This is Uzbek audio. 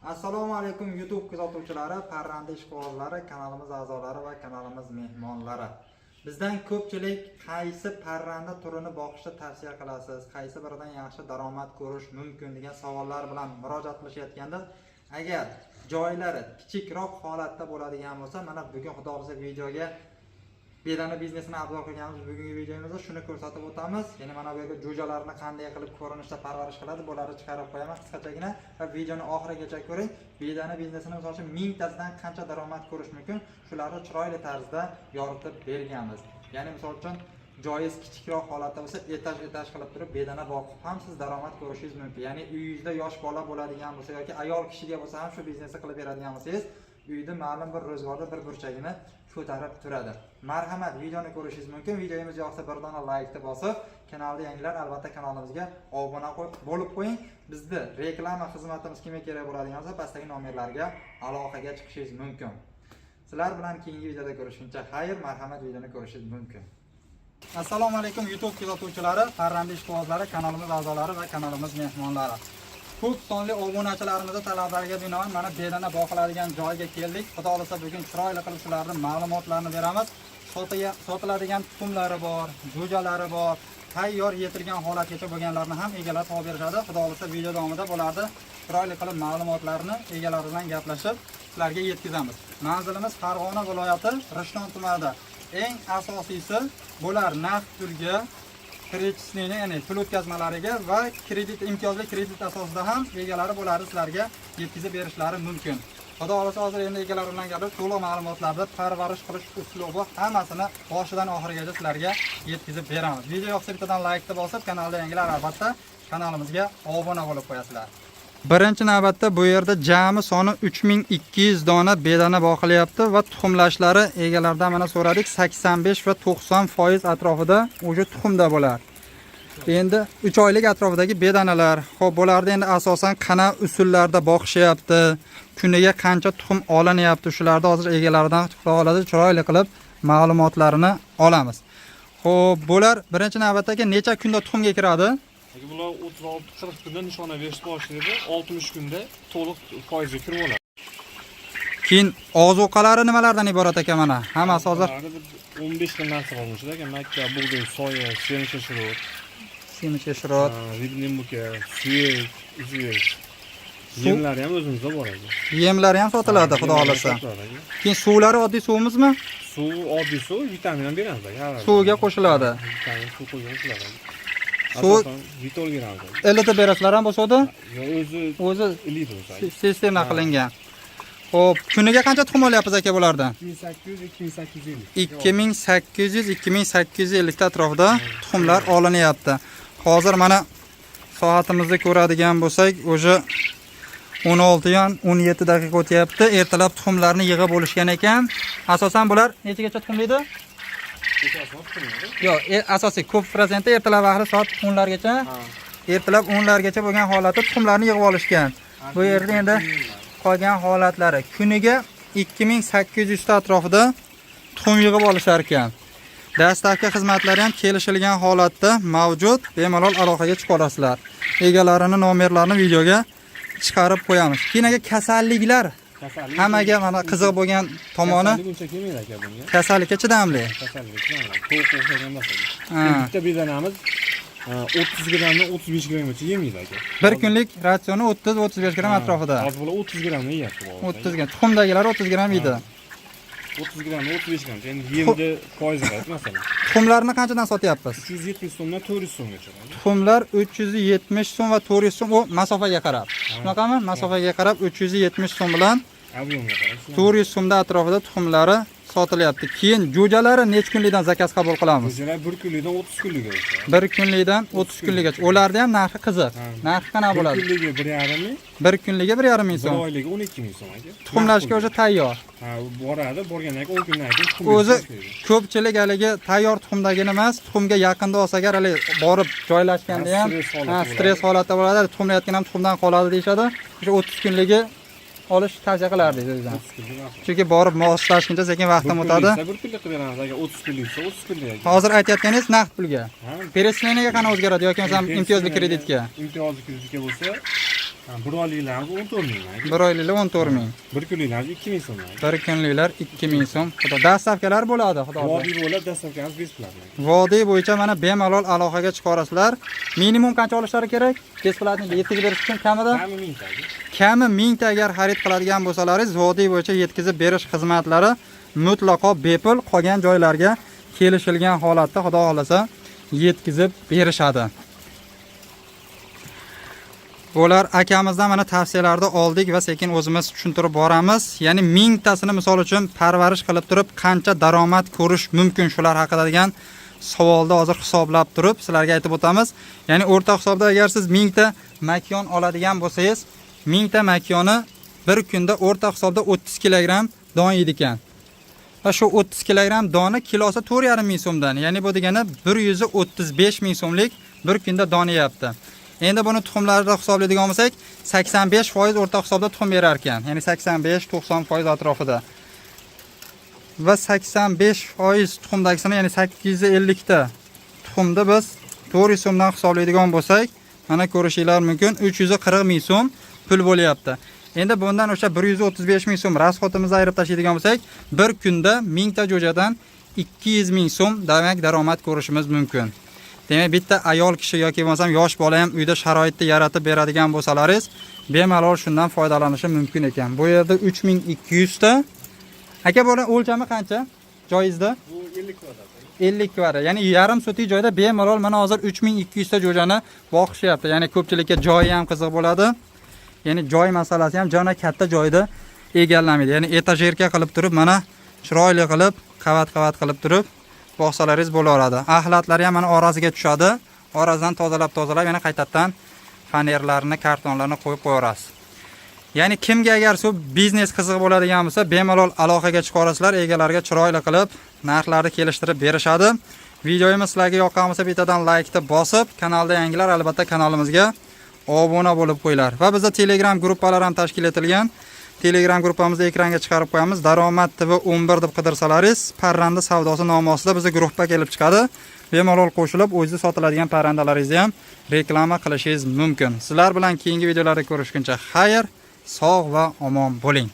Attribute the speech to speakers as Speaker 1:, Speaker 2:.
Speaker 1: Assalomu alaykum YouTube kuzatuvchilari, parranda ishqibozlari, kanalimiz a'zolari va kanalimiz mehmonlari. Bizdan ko'pchilik qaysi parranda turini boqishni tavsiya qilasiz, qaysi biridan yaxshi daromad ko'rish mumkin degan savollar bilan murojaat qilishayotganda, agar joylari kichikroq holatda bo'ladigan bo'lsa, mana bugun xudo xolisa videoga bedana biznesini abzor qilganimiz bugungi videomizda shuni ko'rsatib o'tamiz. Ya'ni mana bu yerga jo'jalarni qanday qilib ko'rinishda parvarish qiladi, bularni chiqarib qo'yaman qisqachagina va videoni oxirigacha ko'ring. Bedana biznesini misol uchun 1000 tadan qancha daromad ko'rish mumkin, shularni chiroyli tarzda yoritib berganmiz. Ya'ni misol uchun joyingiz kichikroq holatda bo'lsa, etaj qilib turib bedana boqib ham siz daromad ko'rishingiz mumkin. Ya'ni uyingizda yosh bola bo'ladigan bo'lsa yoki ayol kishiga bo'lsa ham shu biznesni qilib beradigan bo'lsangiz, uyda ma'lum bir ro'zg'orda bir burchagini ko'tarib turadi. Marhamat, videoni ko'rishingiz mumkin. Videomiz yoqsa bir dona like bosib, kanalda yangilar albatta kanalimizga obuna bo'lib qo'ying. Bizda reklama xizmatimiz kimga kerak bo'ladigan bo'lsa, pastdagi nomerlarga aloqaga chiqishingiz mumkin. Sizlar bilan keyingi videoda ko'rishguncha xayr, marhamat, videoni ko'rishingiz mumkin. Assalomu alaykum YouTube kuzatuvchilari, parranda ishqibozlari, kanalimiz a'zolari va kanalimiz mehmonlari. Ko'p sonli obunachilarimizning talablariga binoan mana bedana boqiladigan joyga keldik. Xudo xolisa bugun chiroyli qilib shularning ma'lumotlarini beramiz. Sotiladigan tuxumlari bor, jo'jalari bor, tayyor yetilgan holatgacha bo'lganlarni ham egalab olib berishadi. Xudo xolisa video davomida bularni chiroyli qilib ma'lumotlarini egalari bilan gaplashib sizlarga yetkazamiz. Manzilimiz Farg'ona viloyati Rishton tumanida. Eng asosiysi bular naqd pulga, kreditning, ya'ni pul o'tkazmalariga va imtiyozli kredit asosida ham egalari bularni sizlarga yetkazib berishlari mumkin. Xudo xolisa hozir endi egalari bilan gaplashib, to'liq ma'lumotlarni parvarish qilish uslubi hammasini boshidan oxirigacha sizlarga yetkazib beramiz. Video yoqsa bittadan like bosib, kanalda yangilar albatta kanalimizga obuna bo'lib qo'yasizlar. Birinchi navbatda bu yerda jami soni 3200 dona bedana boqilyapti va tuxumlashlari egalardan mana so'radik 85 va 90% atrofida o'sha tuxumda bo'lar. Endi 3 oylik atrofidagi bedanalar, xo'p bularda endi asosan qana usullarda boqishyapti, kuniga qancha tuxum olinyapti, shularni hozir egalaridan xohladi chiroyli qilib ma'lumotlarini olamiz. Xo'p, bular birinchi navbatdagi necha kunda tuxumga kiradi?
Speaker 2: Bular 36-40 kunda nishona berish boshlaydi, 60 kunda to'liq foizga kirib oladi.
Speaker 1: Keyin ozuqalari nimalardan iborat ekan mana? Hammasi hozir
Speaker 2: 15 xil narsa bor o'shada ekan. Makka, bug'doy, soya,
Speaker 1: semishirot,
Speaker 2: ribnin buka, suyak, uzuk. Yemlari ham o'zimizda bor edi.
Speaker 1: Yemlari ham sotiladi, xudo xolisa. Keyin suvlari oddiy suvimizmi?
Speaker 2: Suv oddiy suv, vitamin ham beramiz.
Speaker 1: Suvga qo'shiladi.
Speaker 2: Vitamin suv qo'shiladi.
Speaker 1: Suv
Speaker 2: vitol beramiz.
Speaker 1: Elitib berasizlar ham bo'lsa-da?
Speaker 2: Yo'q, o'zi ilidi o'zi.
Speaker 1: Sistema qilingan. Xo'p, kuniga qancha tuxum olyapsiz aka bulardan? 2800-2850 ta atrofida tuxumlar olinyapti. Hozir mana soatimizni ko'radigan bo'lsak, o'sha 16:17 daqiqa o'tyapti. Ertalab tuxumlarni yig'ib olishgan ekan. Asosan bular nechagacha tuxumlaydi? Yo'q, asosiy ko'p procentda ertalab vaqti soat 10largacha, ertalab 10largacha bo'lgan holatda tuxumlarni yig'ib olishgan. Bu yerda endi qolgan holatlari kuniga 2800 ta atrofida tuxum yig'ib olishar ekan. Dastlabki xizmatlari ham kelishilgan holatda mavjud. Bemalol aloqaga chiqa olasizlar. Egalarining nomerlarini videoga chiqarib qo'yamiz. Keyin kasalliklar hammaga mana qiziq bo'lgan tomoni kasallikka chidamli.
Speaker 2: Bitta bedanamiz 30 grammdan 35 grammgacha yemaydi aka.
Speaker 1: Bir kunlik ratsioni 30-35 gram atrofida.
Speaker 2: Hozir bular 30 grammni yeyapti.
Speaker 1: 30 gram. Tuxumdagilar 30 gram yeydi.
Speaker 2: 30 gramm, 35 gramm. Endi yemda foizi bor masalan.
Speaker 1: Tuxumlarni qanchadan sotyapsiz?
Speaker 2: 370 so'mdan 400 so'mgacha.
Speaker 1: Tuxumlar 370 so'm va 400 so'm, u masofaga qarab. Shunaqami? Masofaga qarab 370 so'm bilan 400 so'mda atrofida tuxumlari sotilyapti. Keyin jo'jalari necha kunlikdan zakaz qabul qilamiz?
Speaker 2: Jo'jalar 1 kunlikdan 30 kunligacha.
Speaker 1: 1 kunlikdan 30 kunligacha. Ularda ham narxi qiziq. Narxi qanaqa bo'ladi?
Speaker 2: 1 kunligi 1,5 ming.
Speaker 1: 1 kunligi 1,5 ming so'm.
Speaker 2: 1 oyligi 12 ming so'm aka.
Speaker 1: Tuxumlashga o'sha tayyor.
Speaker 2: Boradi, borgandan keyin 10 kundan keyin tuxum.
Speaker 1: O'zi ko'pchilik haligi tayyor tuxumdagini emas, tuxumga yaqinda olsa agar hali borib joylashganda ham stress holatda bo'ladi. Tuxumlayotgan ham tuxumdan qoladi deyshadi. O'sha 30 kunligi olish tavsiya qilardik o'zdan. Chunki borib moslashguncha sekin vaqtim o'tadi.
Speaker 2: 1 kunlik qilib beramiz agar 30 kunlik bo'lsa 30 kunlik.
Speaker 1: Hozir aytayotganingiz naqd pulga. Перечислениyaga qana o'zgaradi yoki masalan imtiyozli kreditga?
Speaker 2: Imtiyozli kreditga bo'lsa Bir oyliklar 14 ming.
Speaker 1: Bir oyliklar 14 ming.
Speaker 2: Bir kunliklar 2 ming so'm.
Speaker 1: Bir kunliklar 2 ming so'm. Xudo dastavkalar bo'ladi, xudo.
Speaker 2: Vodiy bo'lib dastavkamiz besplatniy.
Speaker 1: Vodiy bo'yicha mana bemalol aloqaga chiqarasizlar. Minimum qancha olishlari kerak? Besplatniy yetkazib berish uchun kamida?
Speaker 2: Kami 1000 ta.
Speaker 1: Kami 1000 ta agar xarid qiladigan bo'lsalaringiz, vodiy bo'yicha yetkazib berish xizmatlari mutlaqo bepul, qolgan joylarga kelishilgan holatda xudo xolasa yetkazib berishadi. Bular akamizdan mana tavsiyalarni oldik va sekin o'zimiz tushuntirib boramiz. Ya'ni 1000 tasini misol uchun parvarish qilib turib qancha daromad ko'rish mumkin shular haqida degan savolni hozir hisoblab turib sizlarga aytib o'tamiz. Ya'ni o'rta hisobda agar siz 1000 ta makon oladigan bo'lsangiz, 1000 ta makoni bir kunda o'rta hisobda 30 kilogramm don yeydi ekan. Va shu 30 kilogramm doni kilosi 4,5 ming so'mdan. Ya'ni bu degani 135 ming so'mlik bir kunda don yeyapti. Endi buni tuxumlarida hisoblaydigan bo'lsak, 85% o'rta hisobda tuxum berar ekan. Ya'ni 85-90% atrofida. Va 85% tuxumdagisini, ya'ni 850 ta tuxumda biz 400 so'mdan hisoblaydigan bo'lsak, mana ko'rishinglar mumkin, 340 ming so'm pul bo'lyapti. Endi bundan o'sha 135 ming so'm rasxotimizni ayirib tashlaydigan bo'lsak, bir kunda 1000 ta jo'jadan 200 ming so'm demak daromad ko'rishimiz mumkin. Demak, bitta ayol kishi yoki bo'lmasam yosh bola ham uyda sharoitni yaratib beradigan bo'lsalaringiz, bemalol shundan foydalanishi mumkin ekan. Bu yerda 3200 ta. Aka, bo'la o'lchami qancha? Joyizda?
Speaker 2: Bu 50 kvadrat.
Speaker 1: 50 kvadrat. Ya'ni yarim sotik joyda bemalol mana hozir 3200 ta jo'jani boqishyapti. Ya'ni ko'pchilikka joyi ham qiziq bo'ladi. Ya'ni joy masalasi ham jona katta joyda egallamaydi. Ya'ni etajerka qilib turib, mana chiroyli qilib, qavat-qavat qilib turib boqsalaringiz bo'laveradi. Axlatlari ham mana orasiga tushadi. Orasidan tozalab yana qaytadan fanerlarni, kartonlarni qo'yib qo'yarasiz. Ya'ni kimga agar shu biznes qiziq bo'ladigan bo'lsa, bemalol aloqaga chiqarasizlar, egalariga chiroyli qilib narxlarni kelishtirib berishadi. Videomiz sizlarga yoqqan bo'lsa, bittadan like-ni bosib, kanalda yangilar albatta kanalimizga obuna bo'lib qo'yinglar. Va bizda Telegram gruppalar ham tashkil etilgan. Telegram gruppamizni ekranga chiqarib qo'yamiz. Daromad TV 11 deb qidirsalaringiz, parranda savdosi nomi ostida bizning guruhga kelib chiqadi. Bemalol qo'shilib, o'zingiz sotiladigan parrandalaringizni ham reklama qilishingiz mumkin. Sizlar bilan keyingi videolarda ko'rishguncha xayr, sog' va omon bo'ling.